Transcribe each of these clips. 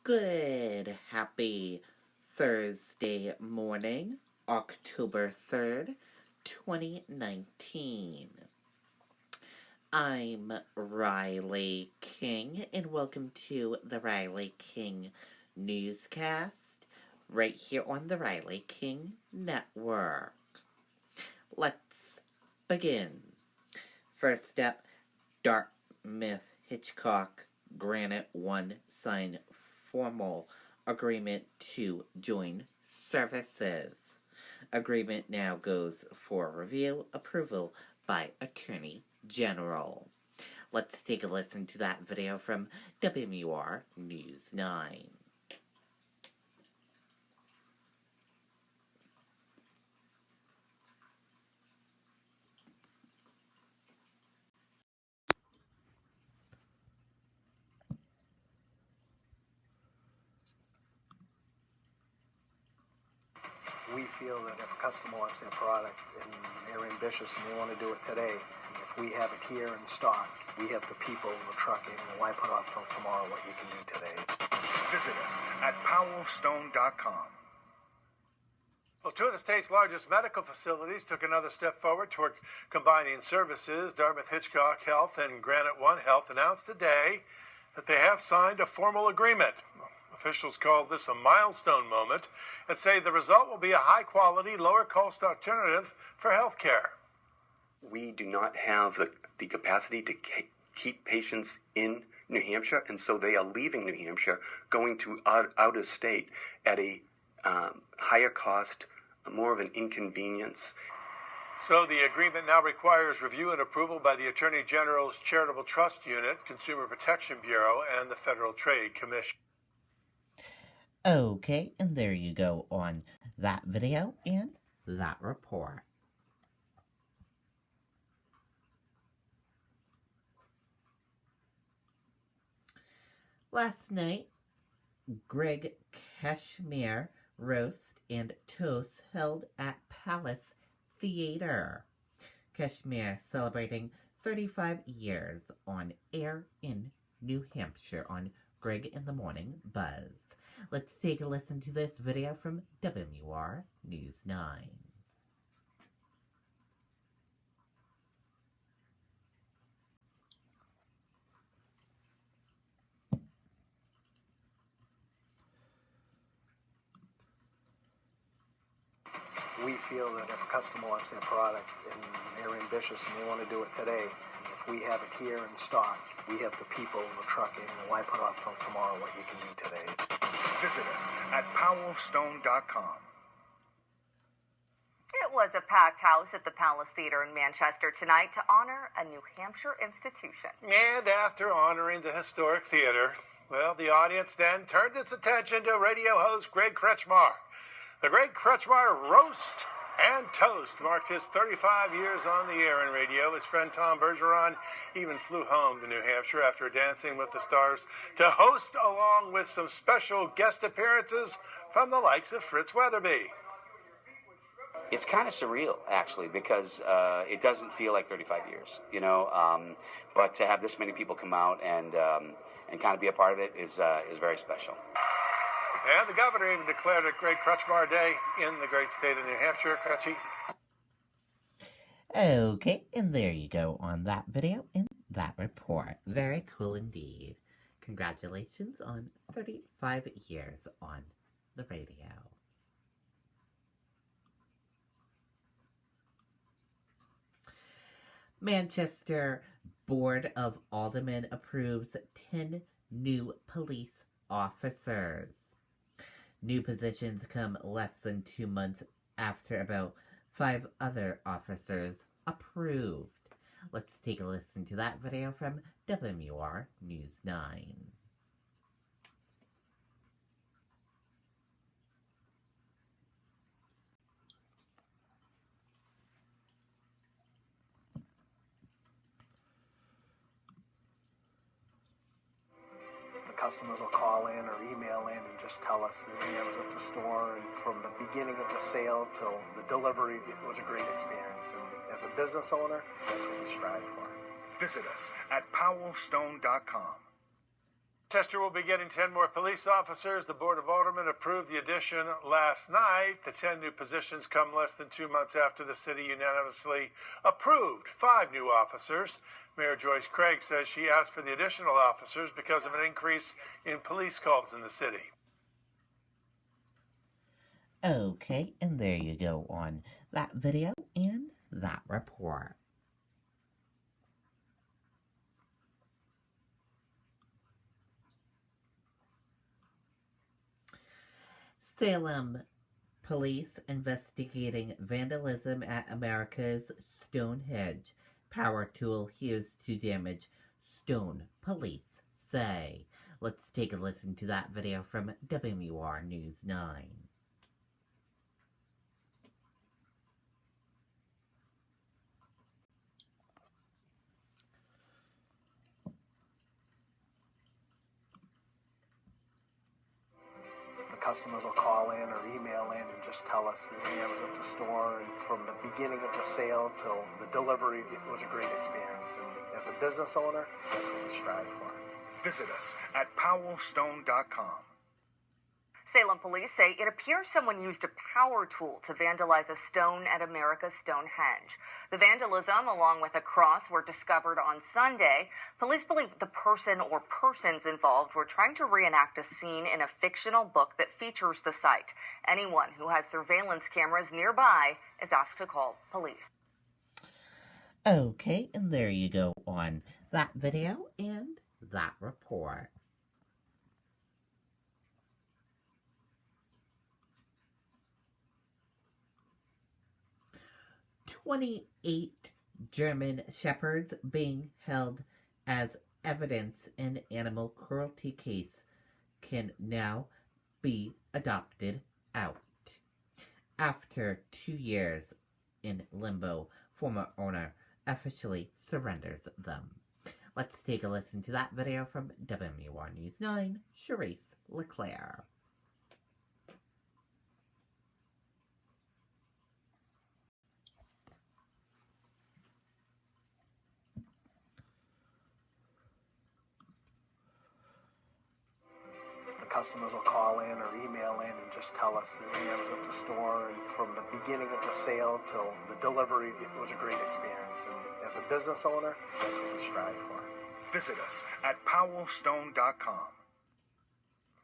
Good, happy Thursday morning, October 3rd, 2019. I'm Riley King, and welcome to the Riley King Newscast, right here on the Riley King Network. Let's begin. First up, Dartmouth Hitchcock Granite 1 signed formal agreement to join services. Agreement now goes for review approval by Attorney General. Let's take a listen to that video from WMUR News 9. We feel that if a customer wants their product and they're ambitious and they want to do it today, if we have it here in stock, we have the people, the trucking, and why put off till tomorrow what you can do today? Visit us at powellstone.com. Well, two of the state's largest medical facilities took another step forward toward combining services. Dartmouth Hitchcock Health and Granite One Health announced today that they have signed a formal agreement. Officials call this a milestone moment and say the result will be a high-quality, lower-cost alternative for health care. We do not have the capacity to keep patients in New Hampshire, and so they are leaving New Hampshire, going to out of state at a higher cost, more of an inconvenience. So the agreement now requires review and approval by the Attorney General's Charitable Trust Unit, Consumer Protection Bureau, and the Federal Trade Commission. Okay, and there you go on that video and that report. Last night, Greg Cashmere roast and toast held at Palace Theater. Cashmere celebrating 35 years on air in New Hampshire on Greg in the Morning Buzz. Let's take a listen to this video from WMUR News 9. We feel that if a customer wants their product and they're ambitious and they want to do it today, if we have it here in stock, we have the people, the trucking, and why put off till tomorrow what you can do today? Visit us at powellstone.com. It was a packed house at the Palace Theater in Manchester tonight to honor a New Hampshire institution. And after honoring the historic theater, well, the audience then turned its attention to radio host Greg Kretschmar. The Greg Kretschmar roast and toast marked his 35 years on the air in radio. His friend Tom Bergeron even flew home to New Hampshire after Dancing with the Stars to host, along with some special guest appearances from the likes of Fritz Weatherby. It's kind of surreal, actually, because it doesn't feel like 35 years, but to have this many people come out and kind of be a part of it is very special. And the governor even declared it Greg Kretschmar Day in the great state of New Hampshire. Kretschy. Okay, and there you go on that video and that report. Very cool indeed. Congratulations on 35 years on the radio. Manchester Board of Aldermen approves 10 new police officers. New positions come less than 2 months after about 5 other officers approved. Let's take a listen to that video from WMUR News 9. Customers will call in or email in and just tell us that I was at the store, and from the beginning of the sale till the delivery, it was a great experience. And as a business owner, that's what we strive for. Visit us at powellstone.com. Manchester will be getting 10 more police officers. The Board of Aldermen approved the addition last night. The 10 new positions come less than 2 months after the city unanimously approved 5 new officers. Mayor Joyce Craig says she asked for the additional officers because of an increase in police calls in the city. Okay, and there you go on that video and that report. Salem police investigating vandalism at America's Stonehenge. Power tool used to damage stone, police say. Let's take a listen to that video from WMUR News 9. Customers will call in or email in and just tell us that I was at the store, and from the beginning of the sale till the delivery, it was a great experience. And as a business owner, that's what we strive for. Visit us at powellstone.com. Salem police say it appears someone used a power tool to vandalize a stone at America's Stonehenge. The vandalism, along with a cross, were discovered on Sunday. Police believe the person or persons involved were trying to reenact a scene in a fictional book that features the site. Anyone who has surveillance cameras nearby is asked to call police. Okay, and there you go on that video and that report. 28 German shepherds being held as evidence in animal cruelty case can now be adopted out. After 2 years in limbo, former owner officially surrenders them. Let's take a listen to that video from WMUR News 9, Charisse LeClaire. Customers will call in or email in and just tell us that I was at the store, and from the beginning of the sale till the delivery, it was a great experience. And as a business owner, that's what we strive for. Visit us at powellstone.com.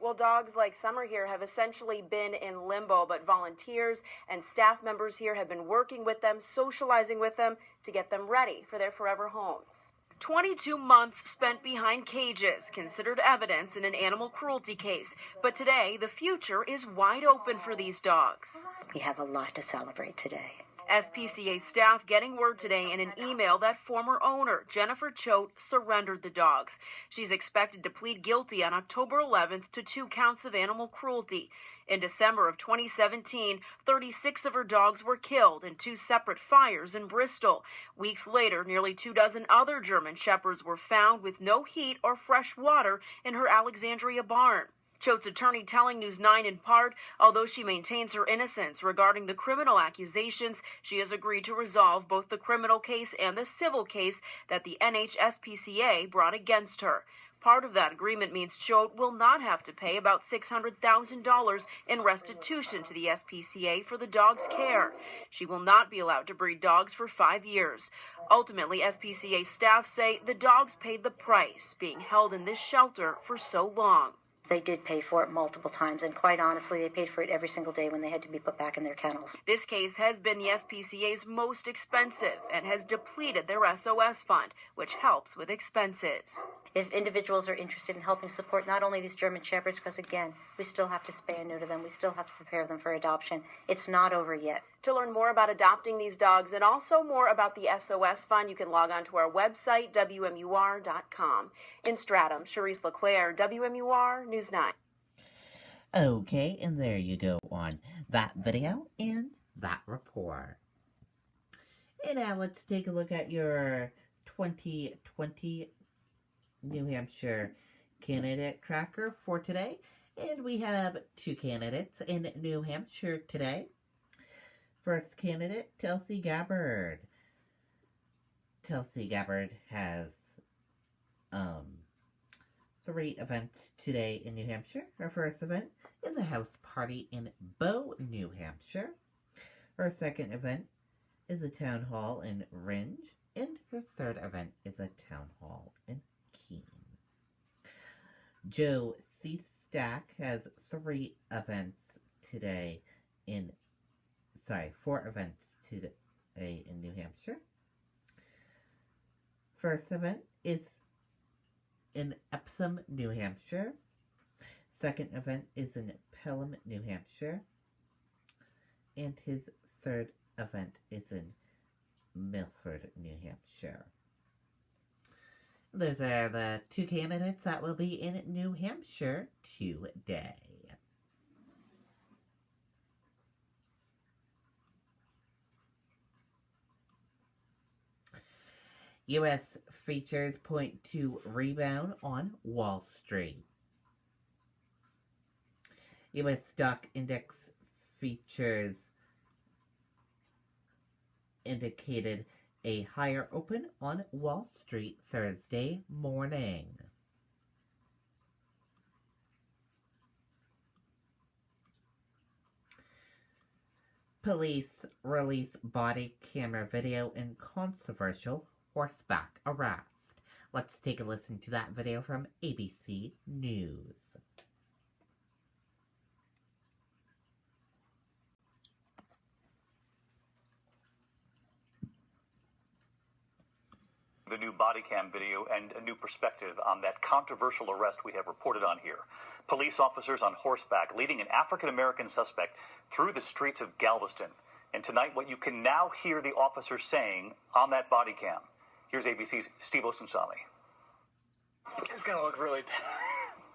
Well, dogs like Summer here have essentially been in limbo, but volunteers and staff members here have been working with them, socializing with them to get them ready for their forever homes. 22 months spent behind cages, considered evidence in an animal cruelty case. But today, the future is wide open for these dogs. We have a lot to celebrate today. SPCA staff getting word today in an email that former owner Jennifer Choate surrendered the dogs. She's expected to plead guilty on October 11th to 2 counts of animal cruelty. In December of 2017, 36 of her dogs were killed in 2 separate fires in Bristol. Weeks later, nearly 24 other German shepherds were found with no heat or fresh water in her Alexandria barn. Choate's attorney telling News 9 in part, although she maintains her innocence regarding the criminal accusations, she has agreed to resolve both the criminal case and the civil case that the NHSPCA brought against her. Part of that agreement means Choate will not have to pay about $600,000 in restitution to the SPCA for the dog's care. She will not be allowed to breed dogs for 5 years. Ultimately, SPCA staff say the dogs paid the price, being held in this shelter for so long. They did pay for it multiple times, and quite honestly, they paid for it every single day when they had to be put back in their kennels. This case has been the SPCA's most expensive and has depleted their SOS fund, which helps with expenses. If individuals are interested in helping support not only these German Shepherds, because again, we still have to spay and neuter them, we still have to prepare them for adoption. It's not over yet. To learn more about adopting these dogs and also more about the SOS Fund, you can log on to our website, WMUR.com. In Stratham, Charisse LeClaire, WMUR News 9. Okay, and there you go on that video and that report. And now let's take a look at your 2020 New Hampshire candidate tracker for today. And we have 2 candidates in New Hampshire today. First candidate, Tulsi Gabbard. Tulsi Gabbard has 3 events today in New Hampshire. Our first event is a house party in Bow, New Hampshire. Our second event is a town hall in Rindge. And our third event is a town hall in Keene. Joe C. Stack has 4 events today in New Hampshire. First event is in Epsom, New Hampshire. Second event is in Pelham, New Hampshire. And his third event is in Milford, New Hampshire. Those are the 2 candidates that will be in New Hampshire today. U.S. features point to rebound on Wall Street. U.S. stock index features indicated a higher open on Wall Street Thursday morning. Police release body camera video in controversial horseback arrest. Let's take a listen to that video from ABC News. The new body cam video and a new perspective on that controversial arrest we have reported on here. Police officers on horseback leading an African-American suspect through the streets of Galveston. And tonight, what you can now hear the officers saying on that body cam. Here's ABC's Steve Osunsami. It's going to look really bad.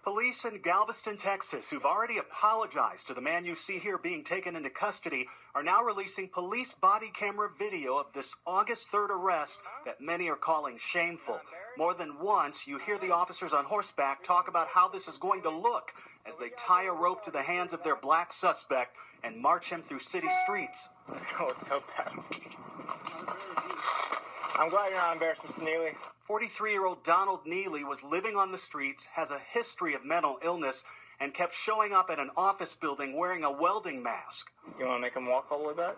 Police in Galveston, Texas, who've already apologized to the man you see here being taken into custody, are now releasing police body camera video of this August 3rd arrest that many are calling shameful. More than once, you hear the officers on horseback talk about how this is going to look as they tie a rope to the hands of their black suspect and march him through city streets. It's going to look so bad. I'm glad you're not embarrassed, Mr. Neely. 43-year-old Donald Neely was living on the streets, has a history of mental illness, and kept showing up at an office building wearing a welding mask. You want to make him walk all the way back?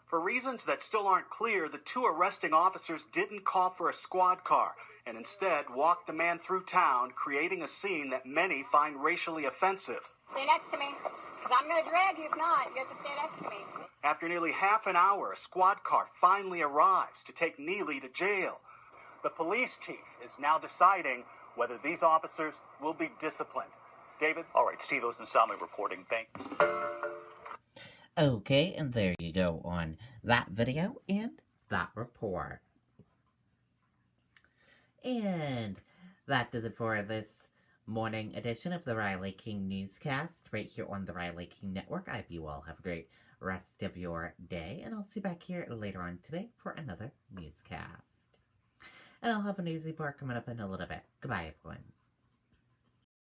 For reasons that still aren't clear, the 2 arresting officers didn't call for a squad car and instead walked the man through town, creating a scene that many find racially offensive. Stay next to me, because I'm going to drag you if not. You have to stay next to me. After nearly half an hour, a squad car finally arrives to take Neely to jail. The police chief is now deciding whether these officers will be disciplined. David? All right, Steve Osunsami reporting. Thanks. Okay, and there you go on that video and that report. And that does it for this morning edition of the Riley King Newscast right here on the Riley King Network. I hope you all have a great rest of your day, and I'll see you back here later on today for another newscast. And I'll have a news report coming up in a little bit. Goodbye, everyone.